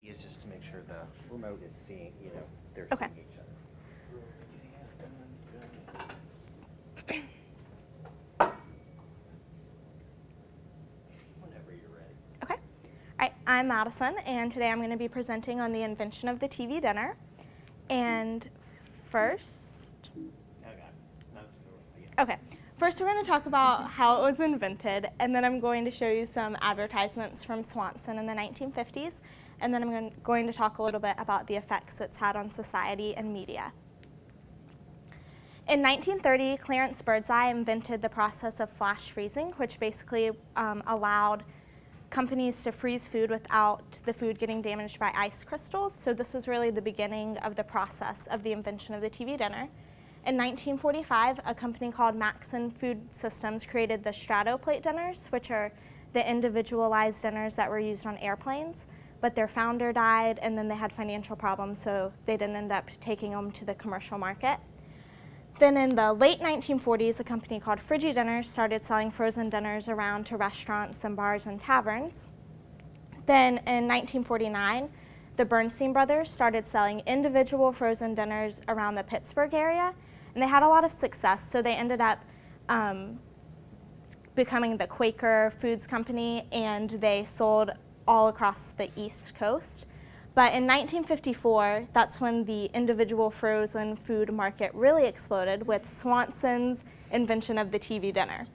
is just to make sure the remote is seeing, they're Okay. seeing each other. Whenever you're ready. Okay. All right, I'm Madison, and today I'm going to be presenting on the invention of the TV dinner. And first, okay, first we're going to talk about how it was invented, and then I'm going to show you some advertisements from Swanson in the 1950s, and then I'm going to talk a little bit about the effects it's had on society and media. In 1930, Clarence Birdseye invented the process of flash freezing, which basically allowed companies to freeze food without the food getting damaged by ice crystals. So this was really the beginning of the process of the invention of the TV dinner. In 1945, a company called Madison Food Systems created the Stratoplate dinners, which are the individualized dinners that were used on airplanes. But their founder died, and then they had financial problems, so they didn't end up taking them to the commercial market. Then in the late 1940s, a company called Friggy Dinners started selling frozen dinners around to restaurants and bars and taverns. Then in 1949, the Bernstein brothers started selling individual frozen dinners around the Pittsburgh area, and they had a lot of success, so they ended up becoming the Quaker Foods Company, and they sold all across the East Coast. But in 1954, that's when the individual frozen food market really exploded with Swanson's invention of the TV dinner.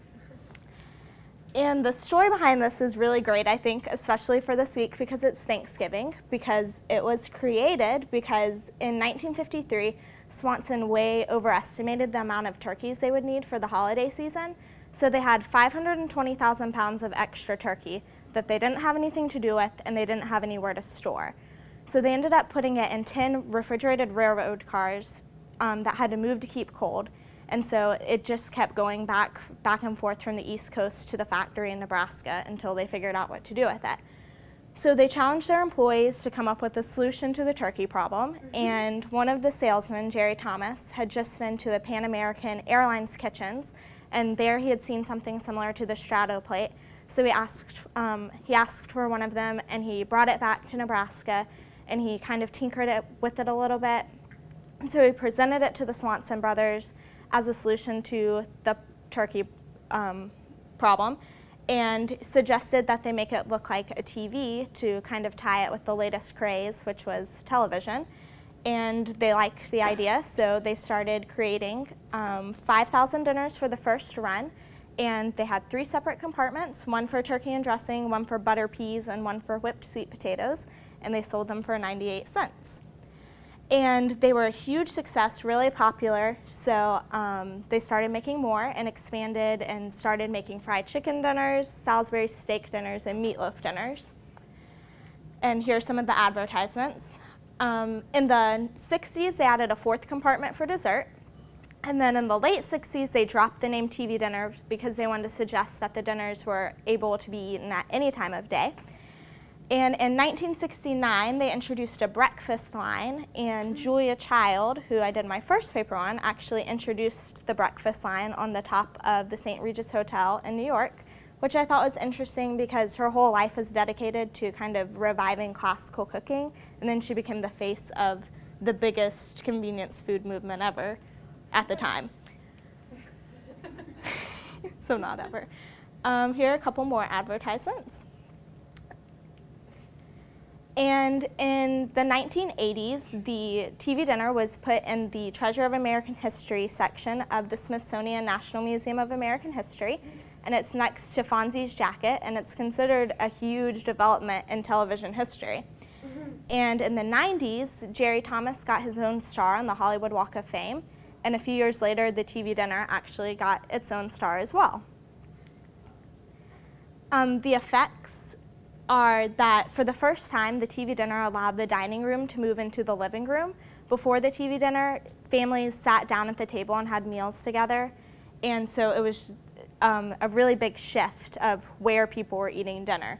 And the story behind this is really great, I think, especially for this week because it's Thanksgiving, because it was created because in 1953, Swanson way overestimated the amount of turkeys they would need for the holiday season. So they had 520,000 pounds of extra turkey that they didn't have anything to do with and they didn't have anywhere to store. So they ended up putting it in 10 refrigerated railroad cars that had to move to keep cold. And so it just kept going back and forth from the East Coast to the factory in Nebraska until they figured out what to do with it. So they challenged their employees to come up with a solution to the turkey problem. And one of the salesmen, Jerry Thomas, had just been to the Pan American Airlines kitchens. And there he had seen something similar to the Stratoplate. So he asked for one of them, and he brought it back to Nebraska. And he kind of tinkered with it a little bit. And so he presented it to the Swanson brothers as a solution to the turkey problem and suggested that they make it look like a TV to kind of tie it with the latest craze, which was television. And they liked the idea, so they started creating 5,000 dinners for the first run. And they had 3 separate compartments, one for turkey and dressing, one for butter peas, and one for whipped sweet potatoes. And they sold them for 98 cents. And they were a huge success, really popular, so they started making more and expanded and started making fried chicken dinners, Salisbury steak dinners, and meatloaf dinners. And here are some of the advertisements. In the 60s, they added a 4th compartment for dessert. And then in the late 60s, they dropped the name TV dinner because they wanted to suggest that the dinners were able to be eaten at any time of day. And in 1969, they introduced a breakfast line, and Julia Child, who I did my first paper on, actually introduced the breakfast line on the top of the St. Regis Hotel in New York, which I thought was interesting because her whole life was dedicated to kind of reviving classical cooking, and then she became the face of the biggest convenience food movement ever at the time. So not ever. Here are a couple more advertisements. And in the 1980s, the TV dinner was put in the Treasure of American History section of the Smithsonian National Museum of American History. And it's next to Fonzie's jacket, and it's considered a huge development in television history. And in the 90s, Jerry Thomas got his own star on the Hollywood Walk of Fame. And a few years later, the TV dinner actually got its own star as well. The effects are that for the first time, the TV dinner allowed the dining room to move into the living room. Before the TV dinner, families sat down at the table and had meals together. And so it was a really big shift of where people were eating dinner.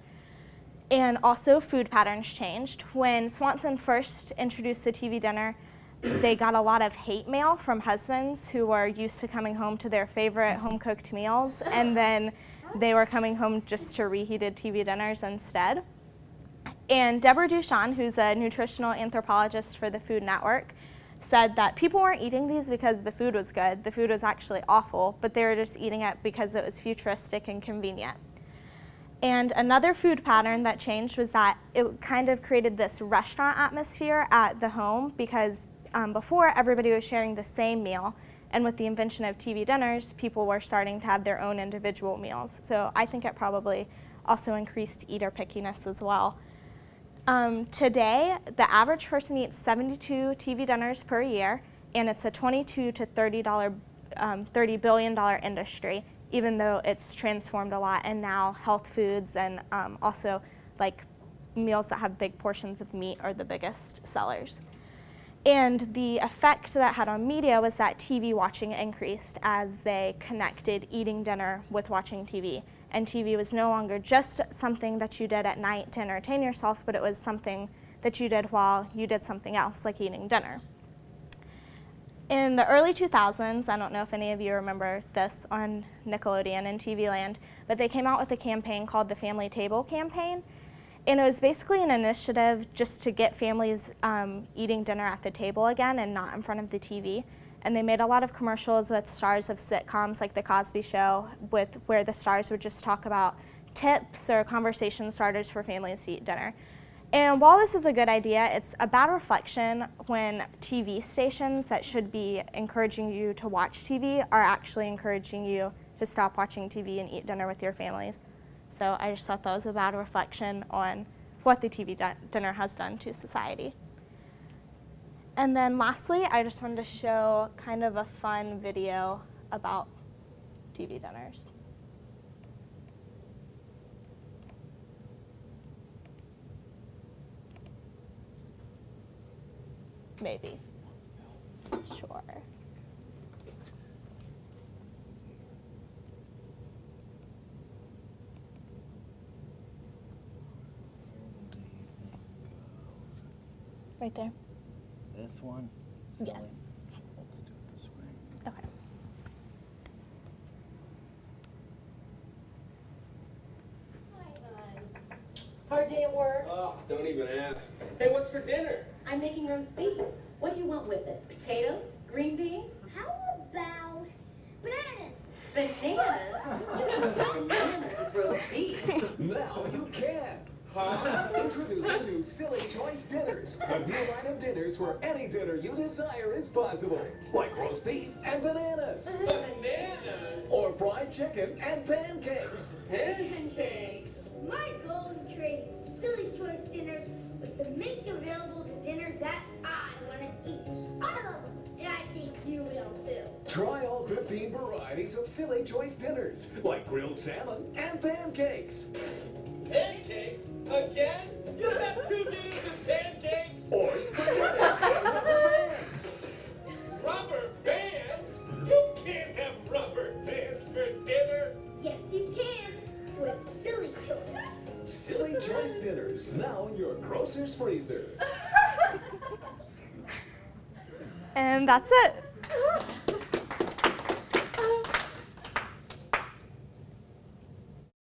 And also food patterns changed. When Swanson first introduced the TV dinner, they got a lot of hate mail from husbands who were used to coming home to their favorite home-cooked meals, and then they were coming home just to reheated TV dinners instead. And Deborah Duchan, who's a nutritional anthropologist for the Food Network, said that people weren't eating these because the food was good. The food was actually awful, but they were just eating it because it was futuristic and convenient. And another food pattern that changed was that it kind of created this restaurant atmosphere at the home because before everybody was sharing the same meal, and with the invention of TV dinners, people were starting to have their own individual meals. So I think it probably also increased eater pickiness as well. Today, the average person eats 72 TV dinners per year, and it's a $22 to $30 billion industry, even though it's transformed a lot, and now health foods and also like meals that have big portions of meat are the biggest sellers. And the effect that had on media was that TV watching increased as they connected eating dinner with watching TV. And TV was no longer just something that you did at night to entertain yourself, but it was something that you did while you did something else, like eating dinner. In the early 2000s, I don't know if any of you remember this on Nickelodeon and TV Land, but they came out with a campaign called the Family Table Campaign. And it was basically an initiative just to get families eating dinner at the table again and not in front of the TV. And they made a lot of commercials with stars of sitcoms like The Cosby Show, where the stars would just talk about tips or conversation starters for families to eat dinner. And while this is a good idea, it's a bad reflection when TV stations that should be encouraging you to watch TV are actually encouraging you to stop watching TV and eat dinner with your families. So I just thought that was a bad reflection on what the TV dinner has done to society. And then lastly, I just wanted to show kind of a fun video about TV dinners. Maybe. Sure. Right there. This one? Yes. Let's do it this way. Okay. Hard day at work? Oh, don't even ask. Hey, what's for dinner? I'm making roast beef. What do you want with it? Potatoes? Green beans? How about bananas? Bananas? You can make bananas with roast beef. Now you can! Huh? Introducing new Silly Choice Dinners, a new line of dinners where any dinner you desire is possible, like roast beef and bananas, Bananas? or fried chicken and pancakes. Pancakes? My goal in creating silly choice dinners was to make available the dinners that I want to eat. I love them, and I think you will too. Try all 15 varieties of Silly Choice Dinners, like grilled salmon and pancakes, Pancakes? Again? You have 2 dinners of pancakes? or spaghetti and rubber bands. Rubber bands? You can't have rubber bands for dinner. Yes, you can with silly choice. Silly Choice Dinners, now in your grocer's freezer. And that's it.